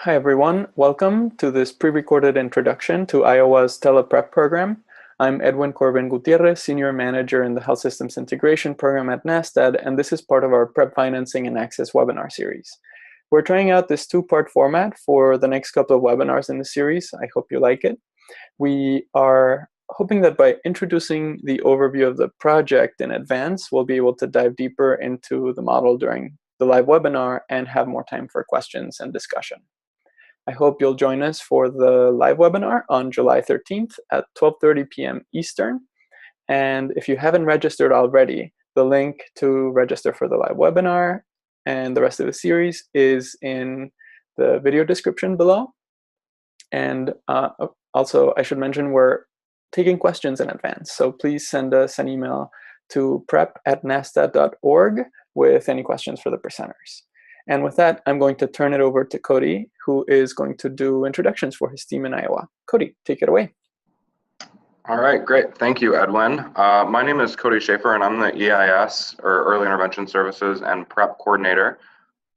Hi everyone, welcome to this pre-recorded introduction to Iowa's TelePrEP program. I'm Edwin Corbin Gutierrez, Senior Manager in the Health Systems Integration Program at NASTAD, and this is part of our PrEP Financing and Access webinar series. We're trying out this two-part format for the next couple of webinars in the series. I hope you like it. We are hoping that by introducing the overview of the project in advance, we'll be able to dive deeper into the model during the live webinar and have more time for questions and discussion. I hope you'll join us for the live webinar on July 13th at 12:30 p.m. Eastern. And if you haven't registered already, the link to register for the live webinar and the rest of the series is in the video description below. And also, I should mention we're taking questions in advance. So please send us an email to prep@nastad.org with any questions for the presenters. And with that, I'm going to turn it over to Cody, who is going to do introductions for his team in Iowa. Cody, take it away. All right, great. Thank you, Edwin. My name is Cody Schaefer, and I'm the EIS, or Early Intervention Services, and PrEP Coordinator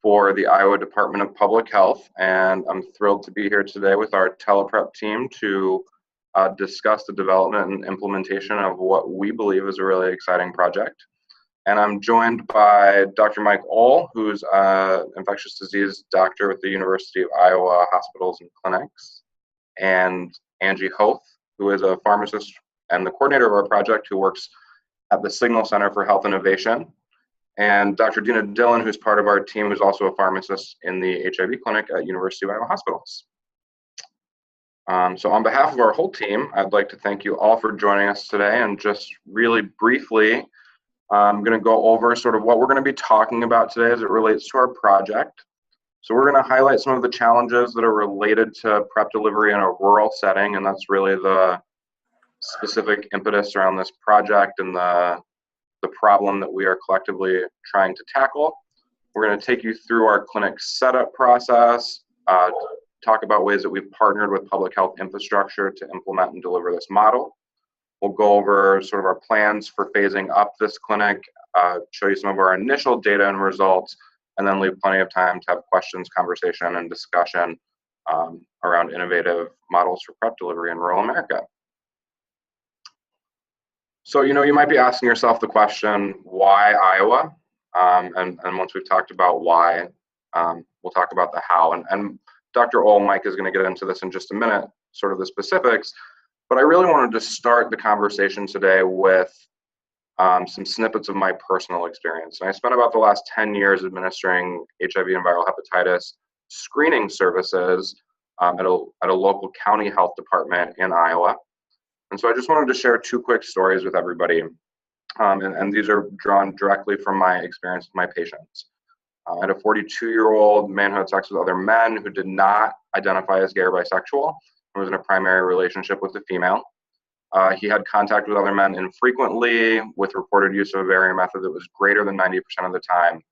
for the Iowa Department of Public Health. And I'm thrilled to be here today with our TelePrEP team to discuss the development and implementation of what we believe is a really exciting project. And I'm joined by Dr. Mike Ohl, who's an infectious disease doctor with the University of Iowa Hospitals and Clinics, and Angie Hoth, who is a pharmacist and the coordinator of our project, who works at the Signal Center for Health Innovation, and Dr. Dina Dillon, who's part of our team, who's also a pharmacist in the HIV clinic at University of Iowa Hospitals. So on behalf of our whole team, I'd like to thank you all for joining us today, and just really briefly, I'm going to go over sort of what we're going to be talking about today as it relates to our project. So we're going to highlight some of the challenges that are related to PrEP delivery in a rural setting, and that's really the specific impetus around this project and the problem that we are collectively trying to tackle. We're going to take you through our clinic setup process, talk about ways that we've partnered with public health infrastructure to implement and deliver this model. We'll go over sort of our plans for phasing up this clinic, show you some of our initial data and results, and then leave plenty of time to have questions, conversation, and discussion around innovative models for PrEP delivery in rural America. So, you might be asking yourself the question, why Iowa? And once we've talked about why, we'll talk about the how. And Dr. Ohl, Mike is going to get into this in just a minute, sort of the specifics. But I really wanted to start the conversation today with some snippets of my personal experience. And I spent about the last 10 years administering HIV and viral hepatitis screening services at a local county health department in Iowa. And so I just wanted to share two quick stories with everybody. And these are drawn directly from my experience with my patients. I had a 42-year-old man who had sex with other men who did not identify as gay or bisexual, and was in a primary relationship with a female. He had contact with other men infrequently, with reported use of a barrier method that was greater than 90% of the time.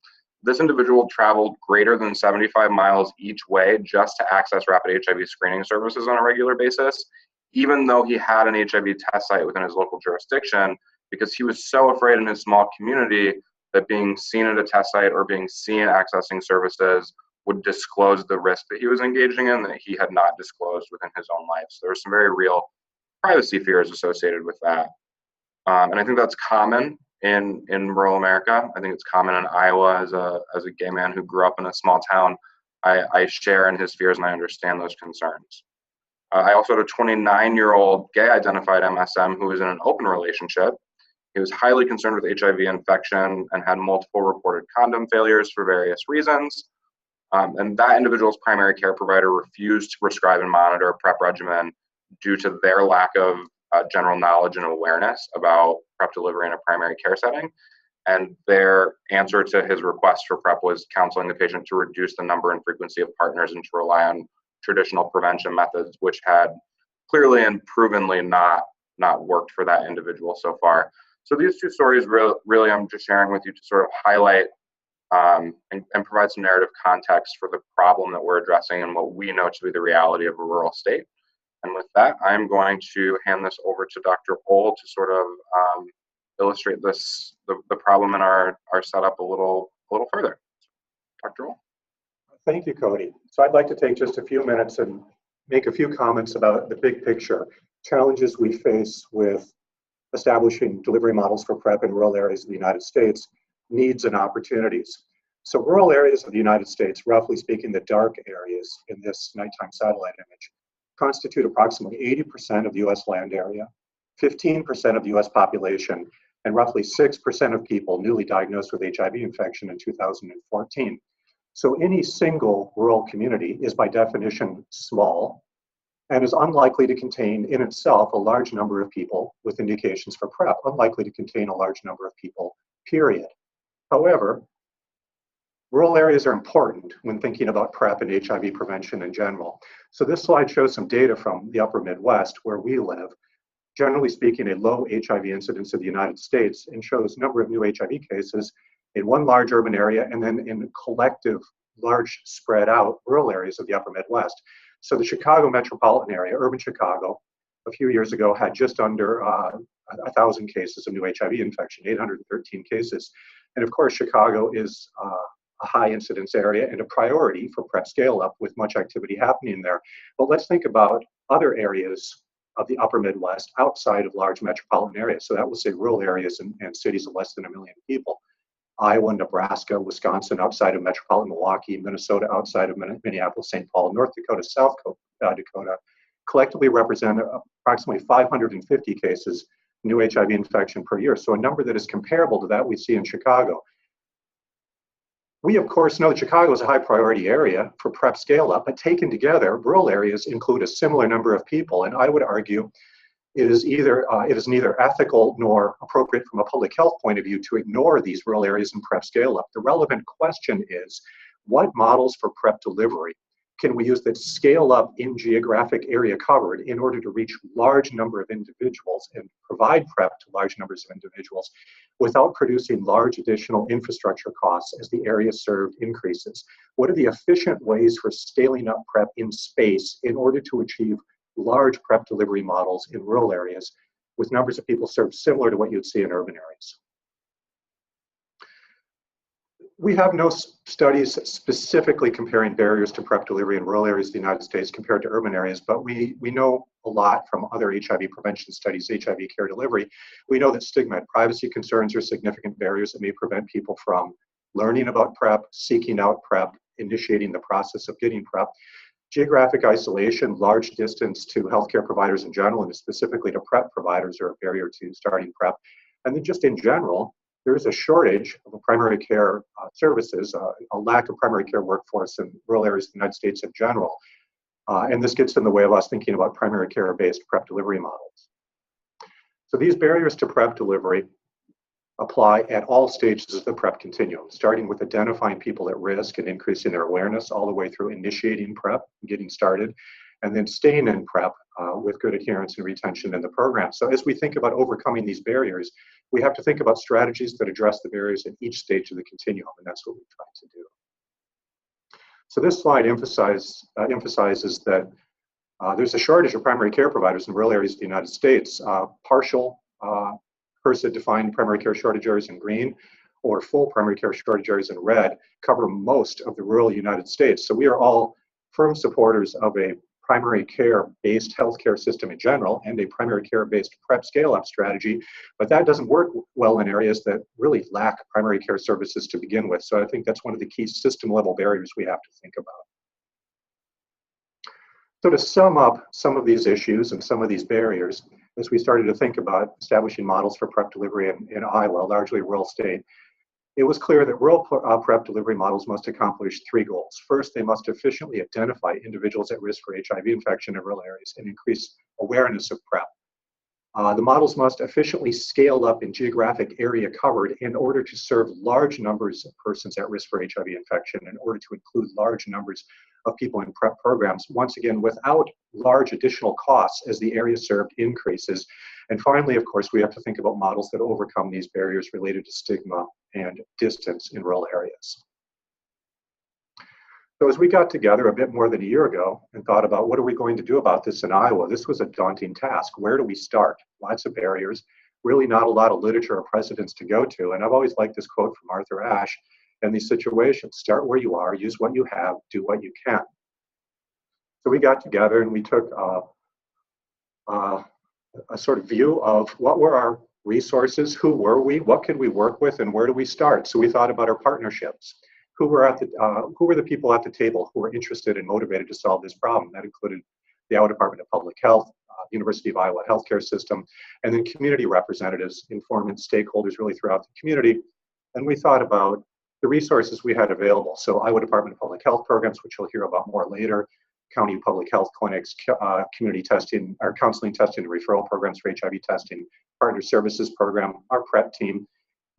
This individual traveled greater than 75 miles each way just to access rapid HIV screening services on a regular basis, even though he had an HIV test site within his local jurisdiction, because he was so afraid in his small community that being seen at a test site or being seen accessing services would disclose the risk that he was engaging in that he had not disclosed within his own life. So there were some very real privacy fears associated with that. And I think that's common in rural America. I think it's common in Iowa as a gay man who grew up in a small town. I share in his fears and I understand those concerns. I also had a 29-year-old gay identified MSM who was in an open relationship. He was highly concerned with HIV infection and had multiple reported condom failures for various reasons. And that individual's primary care provider refused to prescribe and monitor a PrEP regimen due to their lack of general knowledge and awareness about PrEP delivery in a primary care setting. And their answer to his request for PrEP was counseling the patient to reduce the number and frequency of partners and to rely on traditional prevention methods, which had clearly and provenly not worked for that individual so far. So these two stories really I'm just sharing with you to sort of highlight and provide some narrative context for the problem that we're addressing and what we know to be the reality of a rural state. And with that, I'm going to hand this over to Dr. Ohl to sort of illustrate the problem in our setup a little further. Dr. Ohl. Thank you, Cody. So I'd like to take just a few minutes and make a few comments about the big picture, challenges we face with establishing delivery models for PrEP in rural areas of the United States, needs and opportunities. So rural areas of the United States, roughly speaking, the dark areas in this nighttime satellite image, constitute approximately 80% of the US land area, 15% of the US population, and roughly 6% of people newly diagnosed with HIV infection in 2014. So any single rural community is by definition small and is unlikely to contain in itself a large number of people with indications for PrEP, unlikely to contain a large number of people, period. However, rural areas are important when thinking about PrEP and HIV prevention in general. So this slide shows some data from the upper Midwest where we live, generally speaking, a low HIV incidence of the United States, and shows number of new HIV cases in one large urban area and then in collective, large spread out rural areas of the upper Midwest. So the Chicago metropolitan area, urban Chicago, a few years ago had just under 1,000 cases of new HIV infection, 813 cases. And of course, Chicago is a high incidence area and a priority for PrEP scale up with much activity happening there. But let's think about other areas of the upper Midwest outside of large metropolitan areas. So that will say rural areas and cities of less than 1 million people. Iowa, Nebraska, Wisconsin outside of metropolitan Milwaukee, Minnesota outside of Minneapolis, St. Paul, North Dakota, South Dakota, collectively represent approximately 550 cases new HIV infection per year. So a number that is comparable to that we see in Chicago. We, of course, know that Chicago is a high priority area for PrEP scale up, but taken together, rural areas include a similar number of people. And I would argue it is neither ethical nor appropriate from a public health point of view to ignore these rural areas in PrEP scale up. The relevant question is, what models for PrEP delivery can we use that scale up in geographic area covered in order to reach large number of individuals and provide PrEP to large numbers of individuals without producing large additional infrastructure costs as the area served increases? What are the efficient ways for scaling up PrEP in space in order to achieve large PrEP delivery models in rural areas with numbers of people served similar to what you'd see in urban areas? We have no studies specifically comparing barriers to PrEP delivery in rural areas of the United States compared to urban areas, but we know a lot from other HIV prevention studies, HIV care delivery. We know that stigma and privacy concerns are significant barriers that may prevent people from learning about PrEP, seeking out PrEP, initiating the process of getting PrEP. Geographic isolation, large distance to healthcare providers in general, and specifically to PrEP providers, are a barrier to starting PrEP. And then just in general, there is a shortage of primary care services, a lack of primary care workforce in rural areas of the United States in general. And this gets in the way of us thinking about primary care-based PrEP delivery models. So these barriers to PrEP delivery apply at all stages of the PrEP continuum, starting with identifying people at risk and increasing their awareness all the way through initiating PrEP, getting started, and then staying in PrEP with good adherence and retention in the program. So as we think about overcoming these barriers, we have to think about strategies that address the barriers at each stage of the continuum, and that's what we try to do. So this slide emphasizes that there's a shortage of primary care providers in rural areas of the United States. Partial HRSA-defined primary care shortage areas in green or full primary care shortage areas in red cover most of the rural United States. So we are all firm supporters of a primary care-based healthcare system in general and a primary care-based PrEP scale-up strategy, but that doesn't work well in areas that really lack primary care services to begin with. So I think that's one of the key system-level barriers we have to think about. So to sum up some of these issues and some of these barriers, as we started to think about establishing models for PrEP delivery in Iowa, largely a rural state, it was clear that rural PrEP delivery models must accomplish three goals. First, they must efficiently identify individuals at risk for HIV infection in rural areas and increase awareness of PrEP. The models must efficiently scale up in geographic area covered in order to serve large numbers of persons at risk for HIV infection, in order to include large numbers of people in PrEP programs, once again, without large additional costs as the area served increases. And finally, of course, we have to think about models that overcome these barriers related to stigma and distance in rural areas. So as we got together a bit more than a year ago and thought about what are we going to do about this in Iowa, this was a daunting task. Where do we start? Lots of barriers, really not a lot of literature or precedents to go to. And I've always liked this quote from Arthur Ashe. in these situations. Start where you are, use what you have, do what you can. So we got together and we took a sort of view of what were our resources, who were we, what could we work with, and where do we start? So we thought about our partnerships. Who were the people at the table who were interested and motivated to solve this problem? That included the Iowa Department of Public Health, the University of Iowa healthcare system, and then community representatives, informants, stakeholders really throughout the community. And we thought about the resources we had available. So Iowa Department of Public Health programs, which you'll hear about more later, county public health clinics, community testing, our counseling testing and referral programs for HIV testing, partner services program, our PrEP team,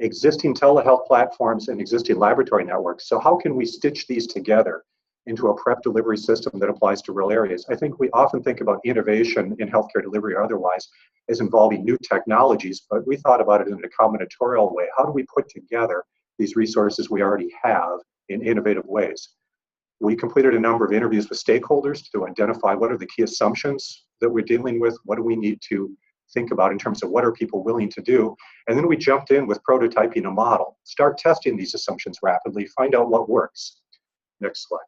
existing telehealth platforms, and existing laboratory networks. So how can we stitch these together into a PrEP delivery system that applies to rural areas? I think we often think about innovation in healthcare delivery or otherwise as involving new technologies, but we thought about it in a combinatorial way. How do we put together these resources we already have in innovative ways? We completed a number of interviews with stakeholders to identify what are the key assumptions that we're dealing with, what do we need to think about in terms of what are people willing to do, and then we jumped in with prototyping a model. Start testing these assumptions rapidly, find out what works. Next slide.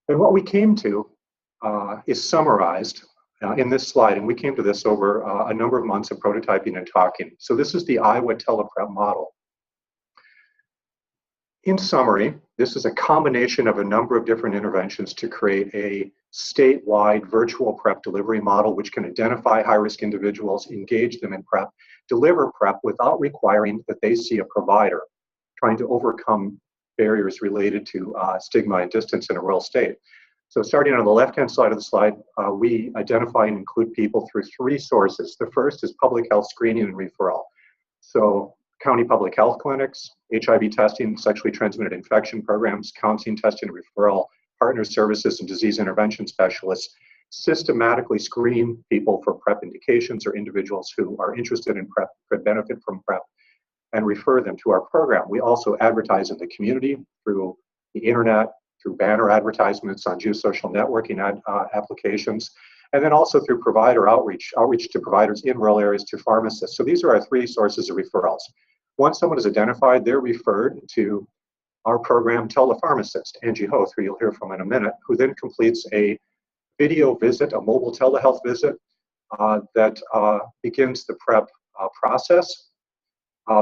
And what we came to is summarized in this slide, and we came to this over a number of months of prototyping and talking. So this is the Iowa TelePrEP model. In summary, this is a combination of a number of different interventions to create a statewide virtual PrEP delivery model, which can identify high-risk individuals, engage them in PrEP, deliver PrEP without requiring that they see a provider, trying to overcome barriers related to stigma and distance in a rural state. So starting on the left-hand side of the slide, we identify and include people through three sources. The first is public health screening and referral. So county public health clinics, HIV testing, sexually transmitted infection programs, counseling testing and referral, partner services and disease intervention specialists systematically screen people for PrEP indications or individuals who are interested in PrEP, could benefit from PrEP, and refer them to our program. We also advertise in the community through the internet, through banner advertisements on Jewish social networking applications, and then also through provider outreach to providers in rural areas, to pharmacists. So these are our three sources of referrals. Once someone is identified, they're referred to our program telepharmacist, Angie Hoth, who you'll hear from in a minute, who then completes a video visit, a mobile telehealth visit that begins the PrEP process.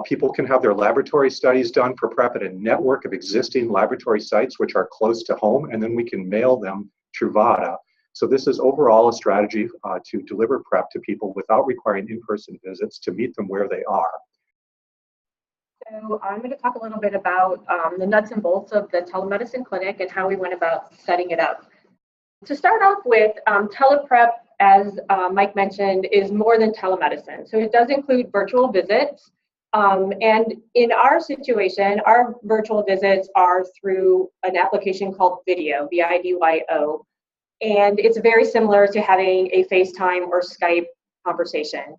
People can have their laboratory studies done for PrEP at a network of existing laboratory sites which are close to home, and then we can mail them Truvada. So this is overall a strategy to deliver PrEP to people without requiring in-person visits, to meet them where they are. So I'm going to talk a little bit about the nuts and bolts of the telemedicine clinic and how we went about setting it up. To start off with, TelePrEP, as Mike mentioned, is more than telemedicine. So it does include virtual visits. And in our situation, our virtual visits are through an application called Video, VIDYO. And it's very similar to having a FaceTime or Skype conversation.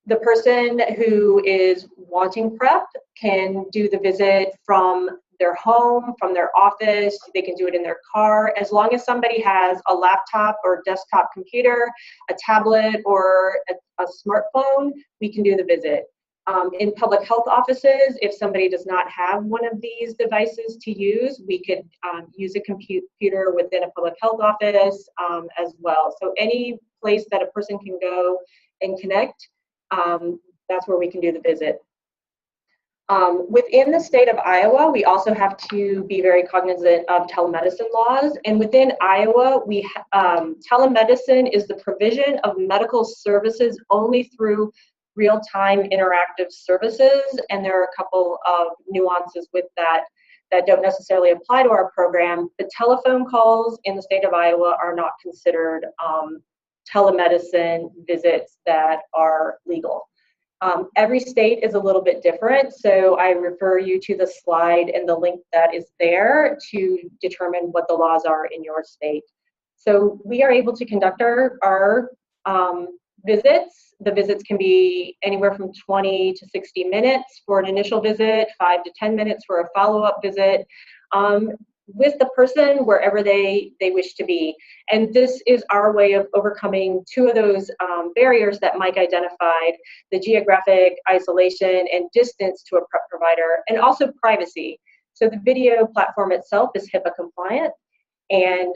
The person who is wanting PrEP can do the visit from their home, from their office. They can do it in their car. As long as somebody has a laptop or desktop computer, a tablet, or a smartphone, we can do the visit. In public health offices, if somebody does not have one of these devices to use, we could use a computer within a public health office as well. So any place that a person can go and connect, that's where we can do the visit. Within the state of Iowa, we also have to be very cognizant of telemedicine laws. And within Iowa, telemedicine is the provision of medical services only through real-time interactive services, and there are a couple of nuances with that don't necessarily apply to our program. The telephone calls in the state of Iowa are not considered telemedicine visits that are legal. Every state is a little bit different, so I refer you to the slide and the link that is there to determine what the laws are in your state. So we are able to conduct our visits. The visits can be anywhere from 20 to 60 minutes for an initial visit, 5 to 10 minutes for a follow-up visit. with the person wherever they wish to be. And this is our way of overcoming two of those barriers that Mike identified: the geographic isolation and distance to a PrEP provider, and also privacy. So the video platform itself is HIPAA compliant, and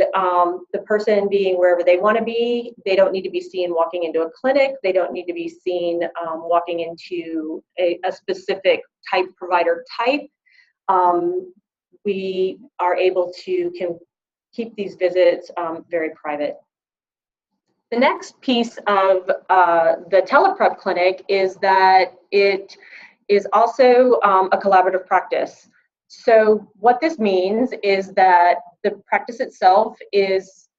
the person being wherever they want to be, they don't need to be seen walking into a clinic, they don't need to be seen walking into a specific type provider type. We are able to keep these visits very private. The next piece of the TelePrEP clinic is that it is also a collaborative practice. So what this means is that the practice itself is,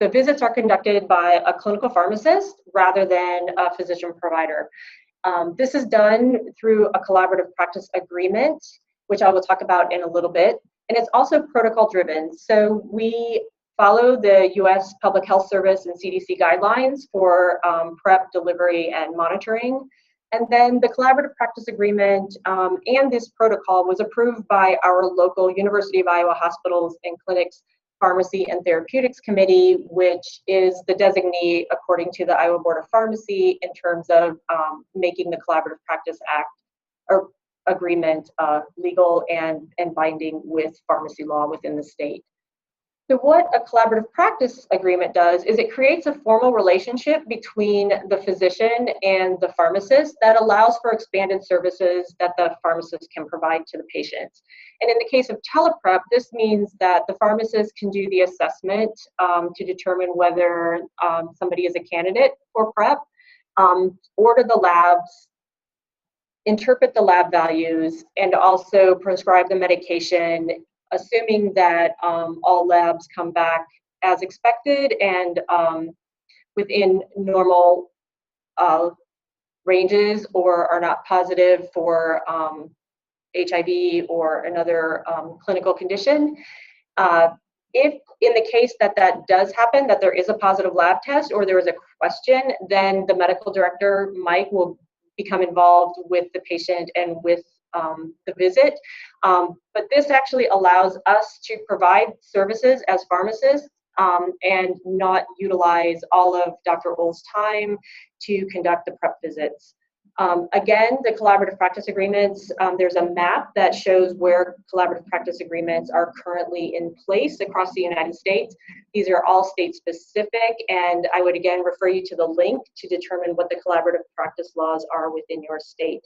the visits are conducted by a clinical pharmacist rather than a physician provider. This is done through a collaborative practice agreement, which I will talk about in a little bit. And it's also protocol driven. So we follow the US Public Health Service and CDC guidelines for PrEP delivery and monitoring. And then the collaborative practice agreement and this protocol was approved by our local University of Iowa Hospitals and Clinics Pharmacy and Therapeutics Committee, which is the designee according to the Iowa Board of Pharmacy in terms of making the Collaborative Practice Act or agreement legal and binding with pharmacy law within the state. So what a collaborative practice agreement does is it creates a formal relationship between the physician and the pharmacist that allows for expanded services that the pharmacist can provide to the patients. And in the case of TelePrEP, this means that the pharmacist can do the assessment to determine whether somebody is a candidate for PrEP, order the labs, interpret the lab values, and also prescribe the medication, assuming that all labs come back as expected and within normal ranges or are not positive for HIV or another clinical condition. If in the case that that does happen, that there is a positive lab test or there is a question, then the medical director, Mike, will become involved with the patient and with the visit. But this actually allows us to provide services as pharmacists and not utilize all of Dr. Ohl's time to conduct the PrEP visits. Again, the collaborative practice agreements, there's a map that shows where collaborative practice agreements are currently in place across the United States. These are all state specific, and I would again refer you to the link to determine what the collaborative practice laws are within your state.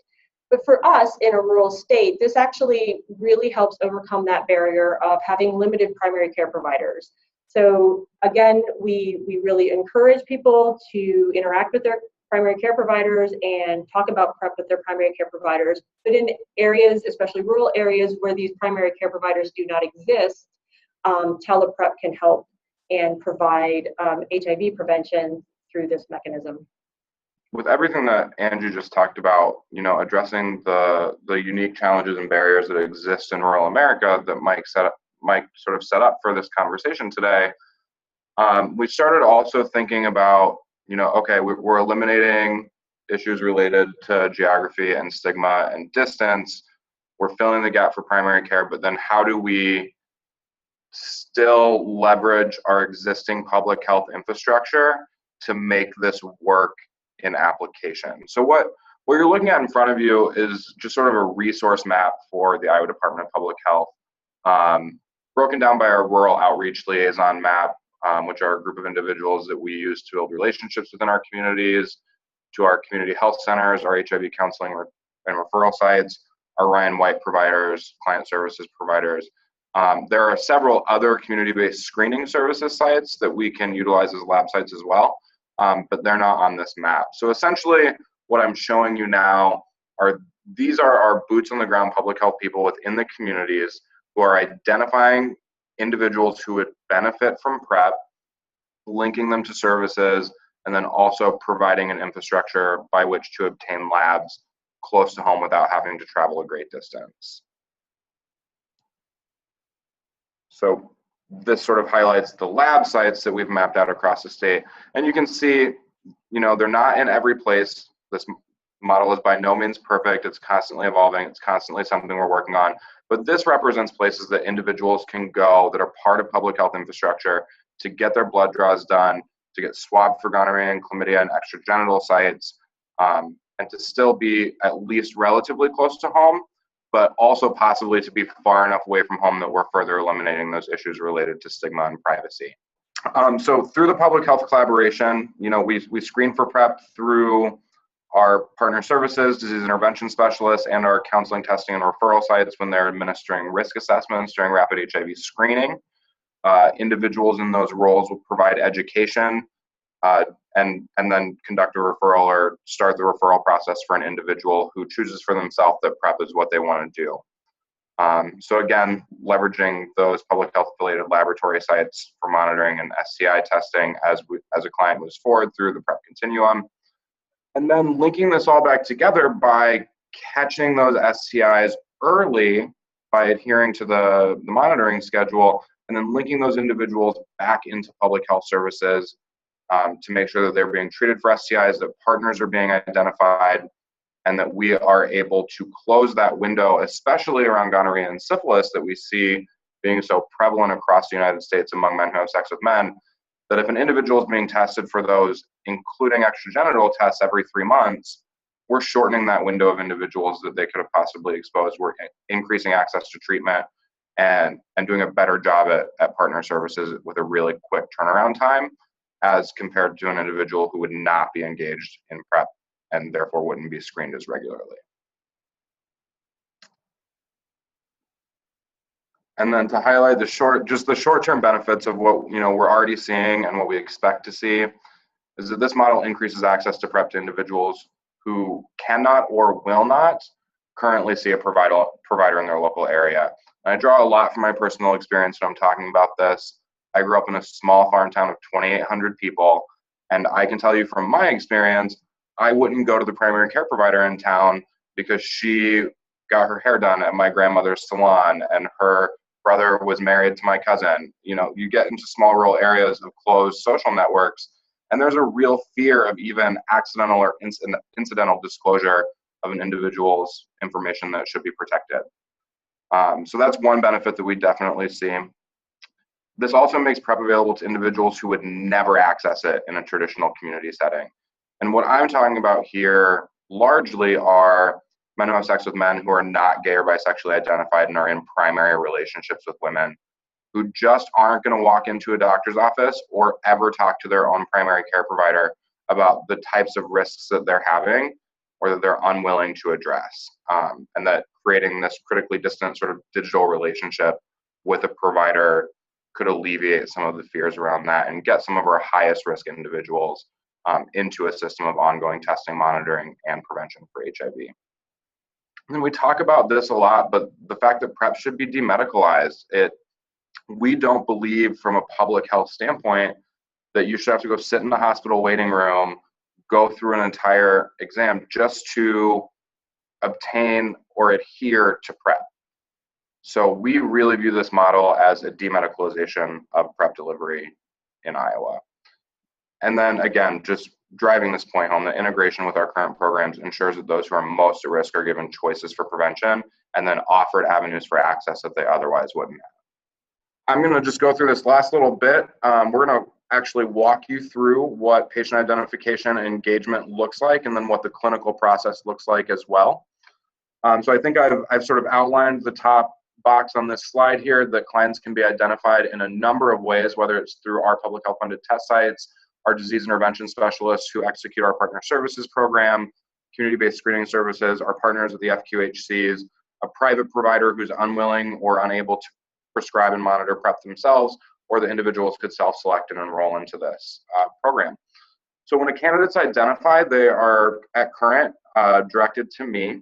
But for us in a rural state, this actually really helps overcome that barrier of having limited primary care providers. So again, we really encourage people to interact with their primary care providers and talk about PrEP with their primary care providers. But in areas, especially rural areas where these primary care providers do not exist, TelePrEP can help and provide HIV prevention through this mechanism. With everything that Andrew just talked about, you know, addressing the unique challenges and barriers that exist in rural America that Mike sort of set up for this conversation today, we started also thinking about, you know, okay, we're eliminating issues related to geography and stigma and distance. We're filling the gap for primary care, but then how do we still leverage our existing public health infrastructure to make this work in application? So what you're looking at in front of you is just sort of a resource map for the Iowa Department of Public Health, broken down by our rural outreach liaison map, which are a group of individuals that we use to build relationships within our communities, to our community health centers, our HIV counseling and referral sites, our Ryan White providers, client services providers. There are several other community-based screening services sites that we can utilize as lab sites as well, but they're not on this map. So essentially what I'm showing you now are these are our boots on the ground public health people within the communities who are identifying individuals who would benefit from PrEP, linking them to services, and then also providing an infrastructure by which to obtain labs close to home without having to travel a great distance. So this sort of highlights the lab sites that we've mapped out across the state. And you can see, you know, they're not in every place. This model is by no means perfect. It's constantly evolving. It's constantly something we're working on. But this represents places that individuals can go that are part of public health infrastructure to get their blood draws done, to get swabbed for gonorrhea and chlamydia and extragenital sites, and to still be at least relatively close to home, but also possibly to be far enough away from home that we're further eliminating those issues related to stigma and privacy. So through the public health collaboration, we screen for PrEP through our partner services, disease intervention specialists, and our counseling, testing, and referral sites when they're administering risk assessments during rapid HIV screening. Individuals in those roles will provide education and then conduct a referral or start the referral process for an individual who chooses for themselves that PrEP is what they want to do. So again, leveraging those public health affiliated laboratory sites for monitoring and STI testing as a client moves forward through the PrEP continuum. And then linking this all back together by catching those STIs early by adhering to the monitoring schedule, and then linking those individuals back into public health services to make sure that they're being treated for STIs, that partners are being identified, and that we are able to close that window, especially around gonorrhea and syphilis that we see being so prevalent across the United States among men who have sex with men, that if an individual is being tested for those, including extragenital tests every 3 months, we're shortening that window of individuals that they could have possibly exposed. We're increasing access to treatment and doing a better job at partner services with a really quick turnaround time as compared to an individual who would not be engaged in PrEP and therefore wouldn't be screened as regularly. And then to highlight the short-term benefits of what we're already seeing and what we expect to see is that this model increases access to PrEP to individuals who cannot or will not currently see a provider in their local area. And I draw a lot from my personal experience when I'm talking about this. I grew up in a small farm town of 2,800 people, and I can tell you from my experience, I wouldn't go to the primary care provider in town because she got her hair done at my grandmother's salon and her brother was married to my cousin. You get into small rural areas of closed social networks, and there's a real fear of even accidental or incidental disclosure of an individual's information that should be protected. So that's one benefit that we definitely see. This also makes PrEP available to individuals who would never access it in a traditional community setting. And what I'm talking about here largely are men who have sex with men who are not gay or bisexually identified and are in primary relationships with women, who just aren't going to walk into a doctor's office or ever talk to their own primary care provider about the types of risks that they're having or that they're unwilling to address. And that creating this critically distant sort of digital relationship with a provider could alleviate some of the fears around that and get some of our highest risk individuals into a system of ongoing testing, monitoring, and prevention for HIV. And we talk about this a lot, but the fact that PrEP should be demedicalized, we don't believe from a public health standpoint that you should have to go sit in the hospital waiting room, go through an entire exam just to obtain or adhere to PrEP. So we really view this model as a demedicalization of PrEP delivery in Iowa. And then again, just driving this point home, the integration with our current programs ensures that those who are most at risk are given choices for prevention and then offered avenues for access that they otherwise wouldn't have. I'm going to just go through this last little bit. We're going to actually walk you through what patient identification and engagement looks like and then what the clinical process looks like as well. So I think I've sort of outlined the top box on this slide here that clients can be identified in a number of ways, whether it's through our public health funded test sites, our disease intervention specialists who execute our partner services program, community-based screening services, our partners at the FQHCs, a private provider who's unwilling or unable to prescribe and monitor PrEP themselves, or the individuals could self-select and enroll into this program. So when a candidate's identified, they are at current directed to me.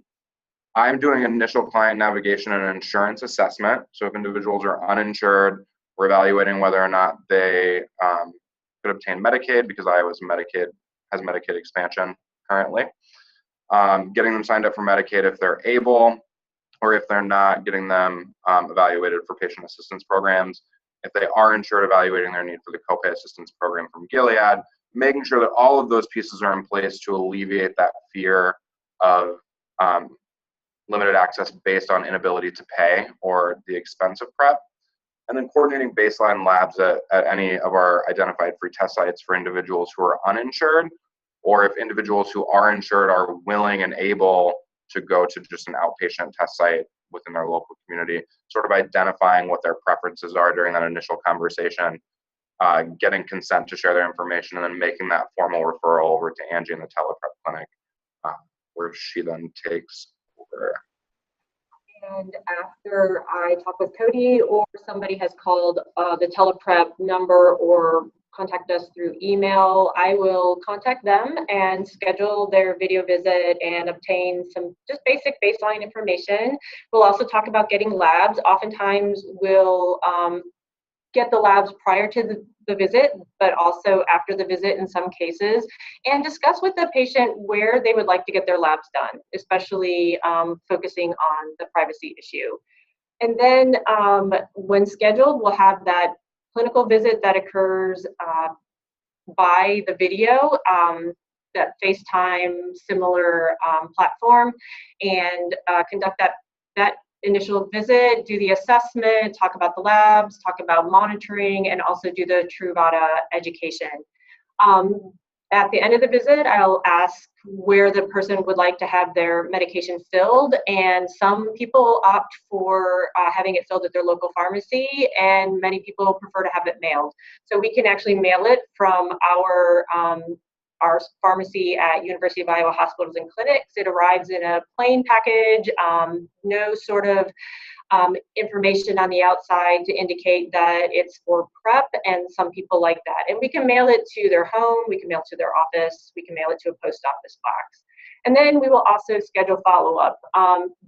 I'm doing initial client navigation and insurance assessment. So if individuals are uninsured, we're evaluating whether or not they could obtain Medicaid, because Iowa's has Medicaid expansion currently. Getting them signed up for Medicaid if they're able, or if they're not, getting them evaluated for patient assistance programs. If they are insured, evaluating their need for the copay assistance program from Gilead, making sure that all of those pieces are in place to alleviate that fear of limited access based on inability to pay or the expense of PrEP, and then coordinating baseline labs at any of our identified free test sites for individuals who are uninsured, or if individuals who are insured are willing and able to go to just an outpatient test site within their local community, sort of identifying what their preferences are during that initial conversation, getting consent to share their information, and then making that formal referral over to Angie in the TelePrEP clinic, where she then takes over. And after I talk with Cody, or somebody has called the TelePrEP number or contact us through email, I will contact them and schedule their video visit and obtain some just basic baseline information. We'll also talk about getting labs. Oftentimes we'll get the labs prior to the visit, but also after the visit in some cases, and discuss with the patient where they would like to get their labs done, especially focusing on the privacy issue. And then when scheduled, we'll have that clinical visit that occurs by the video, that FaceTime similar platform, and conduct that initial visit, do the assessment, talk about the labs, talk about monitoring, and also do the Truvada education. At the end of the visit, I'll ask where the person would like to have their medication filled, and some people opt for having it filled at their local pharmacy, and many people prefer to have it mailed. So we can actually mail it from our pharmacy at University of Iowa Hospitals and Clinics. It arrives in a plain package, no sort of information on the outside to indicate that it's for PrEP, and some people like that. And we can mail it to their home, we can mail it to their office, we can mail it to a post office box. And then we will also schedule follow-up.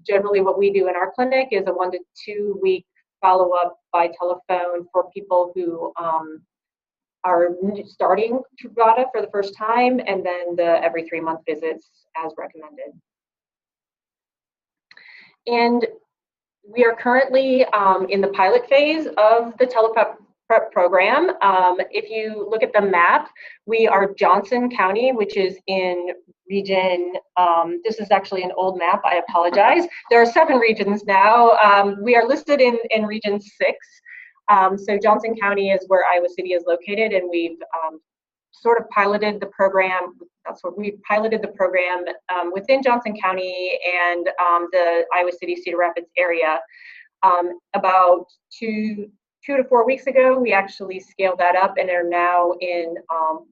Generally what we do in our clinic is a 1 to 2 week follow-up by telephone for people who are starting Truvada for the first time, and then the every 3 month visits as recommended. And we are currently in the pilot phase of the TelePrEP program. If you look at the map, we are Johnson County, which is in region, this is actually an old map, I apologize. There are 7 regions now. We are listed in region 6. So Johnson County is where Iowa City is located, and we've sort of piloted the program. We piloted the program within Johnson County and the Iowa City Cedar Rapids area. About 2 to 4 weeks ago, we actually scaled that up and are now in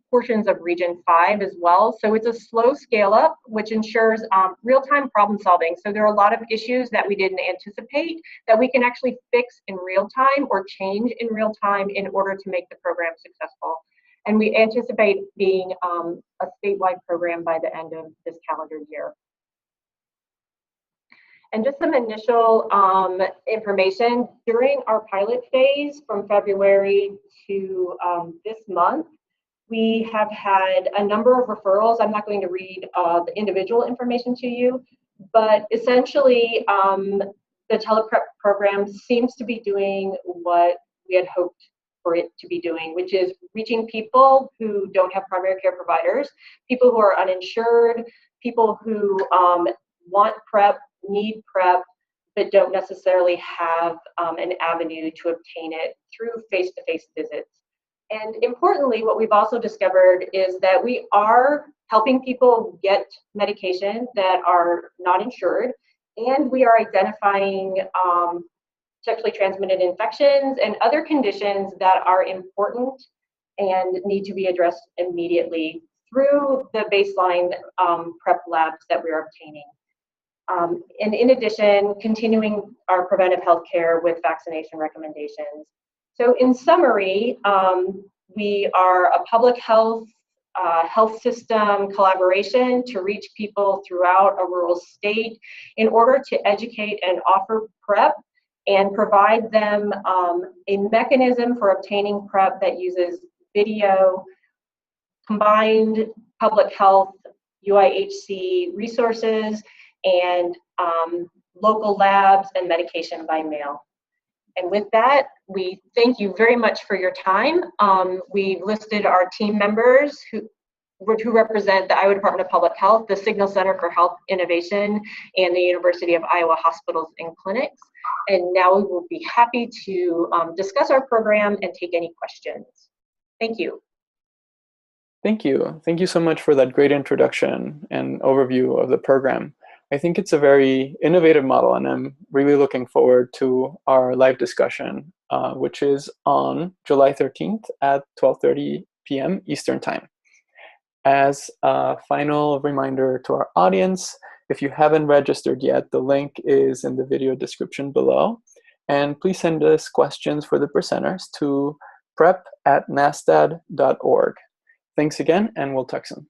portions of Region 5 as well. So it's a slow scale up, which ensures real-time problem solving. So there are a lot of issues that we didn't anticipate that we can actually fix in real time or change in real time in order to make the program successful. And we anticipate being a statewide program by the end of this calendar year. And just some initial information. During our pilot phase from February to this month, we have had a number of referrals. I'm not going to read the individual information to you, but essentially the TelePrEP program seems to be doing what we had hoped for it to be doing, which is reaching people who don't have primary care providers, people who are uninsured, people who want PrEP, need PrEP, but don't necessarily have an avenue to obtain it through face-to-face visits. And importantly, what we've also discovered is that we are helping people get medication that are not insured, and we are identifying sexually transmitted infections and other conditions that are important and need to be addressed immediately through the baseline PrEP labs that we're obtaining. And in addition, continuing our preventive health care with vaccination recommendations. So in summary, we are a public health system collaboration to reach people throughout a rural state in order to educate and offer PrEP and provide them a mechanism for obtaining PrEP that uses video, combined public health, UIHC resources, and local labs and medication by mail. And with that, we thank you very much for your time. We've listed our team members who represent the Iowa Department of Public Health, the Signal Center for Health Innovation, and the University of Iowa Hospitals and Clinics. And now we will be happy to discuss our program and take any questions. Thank you. Thank you. Thank you so much for that great introduction and overview of the program. I think it's a very innovative model, and I'm really looking forward to our live discussion, which is on July 13th at 12:30 p.m. Eastern Time. As a final reminder to our audience, if you haven't registered yet, the link is in the video description below. And please send us questions for the presenters to prep@nastad.org. Thanks again, and we'll talk soon.